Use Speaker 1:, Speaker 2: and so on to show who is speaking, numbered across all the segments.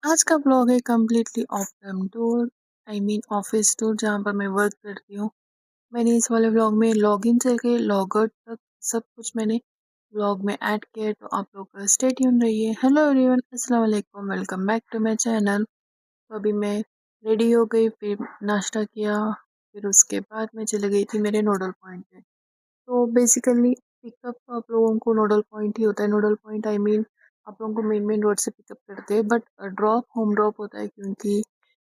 Speaker 1: आज का ब्लॉग है completely of time tour. I mean office tour जहाँ पर मैं वर्क करती हूँ। मैंने इस वाले ब्लॉग में लॉग इन से लेके लॉग आउट तक सब कुछ मैंने ब्लॉग में ऐड किया है, तो आप लोग स्टे ट्यून रहिए। हेलो एवरीवन, अस्सलाम वालेकुम, welcome back to my channel. तो अभी मैं रेडी हो गई, फिर नाश्ता किया, फिर उसके बाद मैं चली गई थी मेरे नोडल पॉइंट पे। तो बेसिकली पिकअप आप लोगों को नोडल पॉइंट ही होता है। नोडल पॉइंट आई मीन आप लोगों को मेन रोड से पिकअप करते हैं, बट ड्रॉप होम ड्रॉप होता है, क्योंकि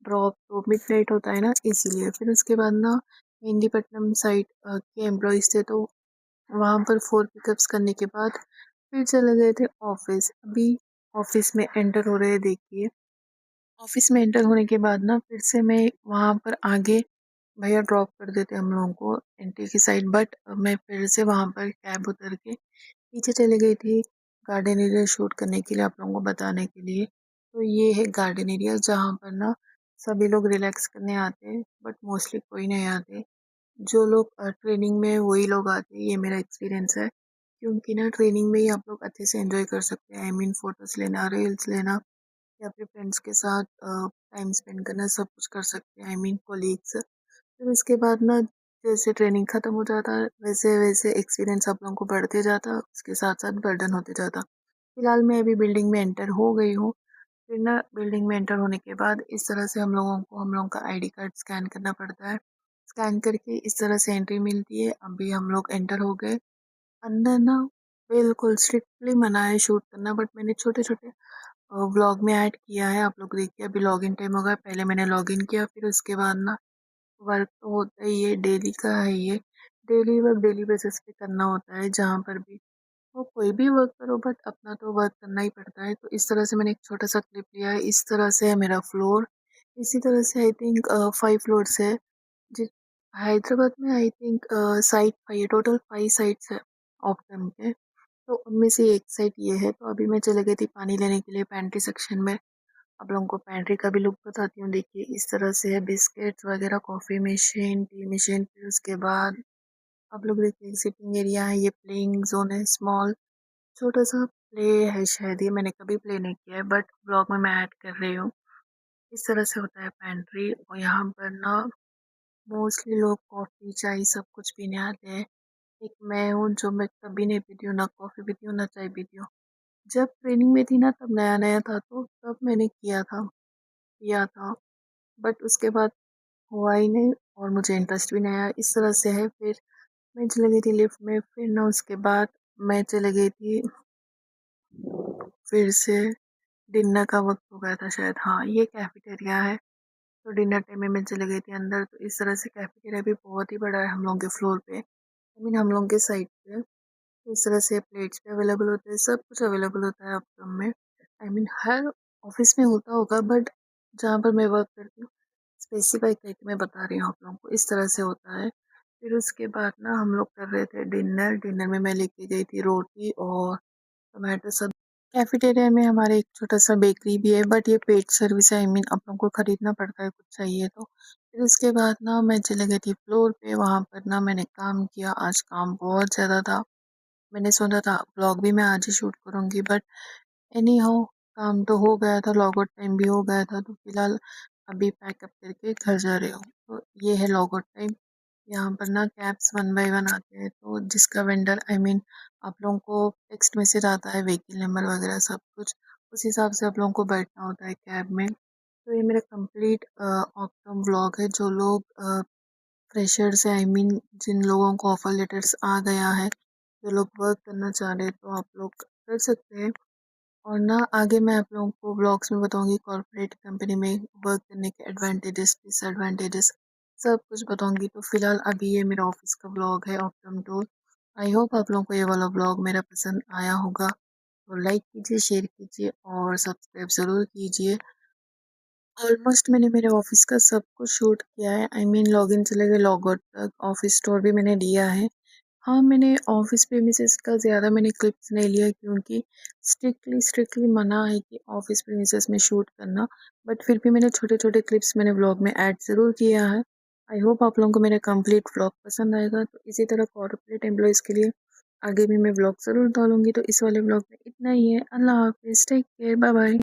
Speaker 1: ड्रॉप तो मिडनाइट होता है ना, इसीलिए। फिर उसके बाद ना मेहंदीपट्टनम साइड के एम्प्लॉयज़ थे, तो वहाँ पर 4 पिकअप्स करने के बाद फिर चले गए थे ऑफिस। अभी ऑफिस में एंटर हो रहे हैं, देखिए। ऑफिस में एंटर होने के बाद ना फिर से मैं वहाँ पर आगे भैया ड्रॉप कर देते हम लोगों को एंट्री की साइड, बट मैं फिर से वहाँ पर कैब उतर के पीछे चली गई थी गार्डन एरिया शूट करने के लिए, आप लोगों को बताने के लिए। तो ये है गार्डन एरिया जहाँ पर ना सभी लोग रिलैक्स करने आते हैं, बट मोस्टली कोई नहीं आते। जो लोग ट्रेनिंग में वही लोग आते हैं, ये मेरा एक्सपीरियंस है। क्योंकि ना ट्रेनिंग में ही आप लोग अच्छे से एंजॉय कर सकते हैं। आई मीन फोटोज लेना, रील्स लेना, या फिर फ्रेंड्स के साथ टाइम स्पेंड करना, सब कुछ कर सकते हैं। I mean colleagues. फिर उसके बाद ना जैसे ट्रेनिंग ख़त्म हो जाता है, वैसे वैसे एक्सपीरियंस आप लोगों को बढ़ते जाता, उसके साथ साथ बर्डन होते जाता। फिलहाल मैं अभी बिल्डिंग में एंटर हो गई हूँ। फिर ना बिल्डिंग में एंटर होने के बाद इस तरह से हम लोगों का आईडी कार्ड स्कैन करना पड़ता है। स्कैन करके इस तरह से एंट्री मिलती है। अभी हम लोग एंटर हो गए अंदर ना। बिल्कुल स्ट्रिक्टली मना है शूट करना, बट मैंने छोटे छोटे व्लॉग में ऐड किया है। आप लोग देखिए, अभी लॉगिन टाइम होगा, पहले मैंने लॉगिन किया, फिर उसके बाद ना वर्क तो होता ही है, डेली का है ये। डेली वर्क डेली बेसिस पे करना होता है, जहाँ पर भी वो कोई भी वर्क करो, बट अपना तो वर्क करना ही पड़ता है। तो इस तरह से मैंने एक छोटा सा क्लिप लिया है। इस तरह से है मेरा फ्लोर। इसी तरह से आई थिंक 5 फ्लोर्स है। जि हैदराबाद में I think site 5 total 5 sites है ऑफ टाइम के। तो उनमें से एक साइट ये है। तो अभी मैं चले गई थी पानी लेने के लिए पेंट्री सेक्शन में। आप लोगों को पेंट्री का भी लुक बताती हूँ। देखिए इस तरह से है, बिस्किट्स वगैरह, कॉफ़ी मशीन, टी मशीन। फिर उसके बाद आप लोग देखिए सिटिंग एरिया है, ये प्लेइंग जोन है, स्मॉल छोटा सा प्ले है शायद। ये मैंने कभी प्ले नहीं किया है, बट ब्लॉग में मैं ऐड कर रही हूँ। इस तरह से होता है पेंट्री। और यहाँ पर ना मोस्टली लोग कॉफ़ी चाय सब कुछ पीने आते हैं। एक मैं हूँ जो मैं कभी नहीं पीती हूँ, ना कॉफ़ी पीती हूँ ना चाय पीती हूँ। जब ट्रेनिंग में थी ना तब नया नया था, तो तब मैंने किया था, बट उसके बाद हुआ ही नहीं और मुझे इंटरेस्ट भी नहीं आया। इस तरह से है। फिर मैं चली गई थी लिफ्ट में। फिर ना उसके बाद मैं चली गई थी फिर से। डिनर का वक्त हो गया था शायद, हाँ ये कैफेटेरिया है। तो डिनर टाइम में मैं चली गई थी अंदर। तो इस तरह से कैफेटेरिया भी बहुत ही बड़ा है हम लोगों के फ्लोर पे, आई मीन हम लोगों के साइड पे। तो इस तरह से प्लेट्स भी अवेलेबल होते हैं, सब कुछ अवेलेबल होता है आप में। आई मीन हर ऑफिस में होता होगा, बट जहाँ पर मैं वर्क करती हूँ स्पेसिफाई करके मैं बता रही हूँ आप लोगों को। इस तरह से होता है। फिर उसके बाद ना हम लोग कर रहे थे डिनर। डिनर में मैं लेके गई थी रोटी और टोमेटो सब। कैफेटेरिया में हमारे एक छोटा सा बेकरी भी है, बट ये पेड सर्विस है। आई मीन आप लोगों को खरीदना पड़ता है कुछ चाहिए तो। फिर उसके बाद ना मैं चले गई थी फ्लोर पे। वहाँ पर ना मैंने काम किया। आज काम बहुत ज़्यादा था। मैंने सोचा था ब्लॉग भी मैं आज ही शूट करूँगी, बट एनी हाउ काम तो हो गया था, लॉग आउट टाइम भी हो गया था। तो फिलहाल अभी पैकअप करके घर जा रहे हो। तो ये है लॉग आउट टाइम। यहाँ पर ना कैब्स 1 बाय 1 आते हैं, तो जिसका वेंडर आई मीन आप लोगों को टेक्स्ट मैसेज आता है, व्हीकल नंबर वगैरह सब कुछ, उस हिसाब से आप लोगों को बैठना होता है कैब में। तो ये मेरा कंप्लीट ऑफ टर्म व्लॉग है। जो लोग फ्रेशर्स है, आई मीन जिन लोगों को ऑफर लेटर्स आ गया है, जो लोग वर्क करना चाह रहे हैं, तो आप लोग कर सकते हैं। और ना आगे मैं आप लोगों को व्लॉग्स में बताऊंगी कॉर्पोरेट कंपनी में वर्क करने के एडवांटेजेस, डिसएडवांटेजेस, सब कुछ बताऊंगी। तो फिलहाल अभी ये मेरा ऑफिस का व्लॉग है of term tour. I hope आप लोगों को ये वाला व्लॉग मेरा पसंद आया होगा। तो लाइक कीजिए, शेयर कीजिए और सब्सक्राइब ज़रूर कीजिए। ऑलमोस्ट मैंने मेरे ऑफिस का सब कुछ शूट किया है। आई मीन लॉगिन से लेकर लॉग आउट तक, ऑफिस टूर भी मैंने दिया है। हाँ, मैंने ऑफ़िस प्रेमिसेस का ज़्यादा मैंने क्लिप्स नहीं लिया, क्योंकि स्ट्रिक्टली मना है कि ऑफ़िस प्रेमिसेस में शूट करना। बट फिर भी मैंने छोटे-छोटे क्लिप्स मैंने व्लॉग में ऐड ज़रूर किया है। आई होप आप लोगों को मेरा कंप्लीट व्लॉग पसंद आएगा। तो इसी तरह कॉर्पोरेट एम्प्लॉइज़ के लिए आगे भी मैं व्लॉग ज़रूर डालूँगी। तो इस वाले व्लॉग में इतना ही है। अल्लाह हाफ़िज़, टेक केयर, बाय बाय।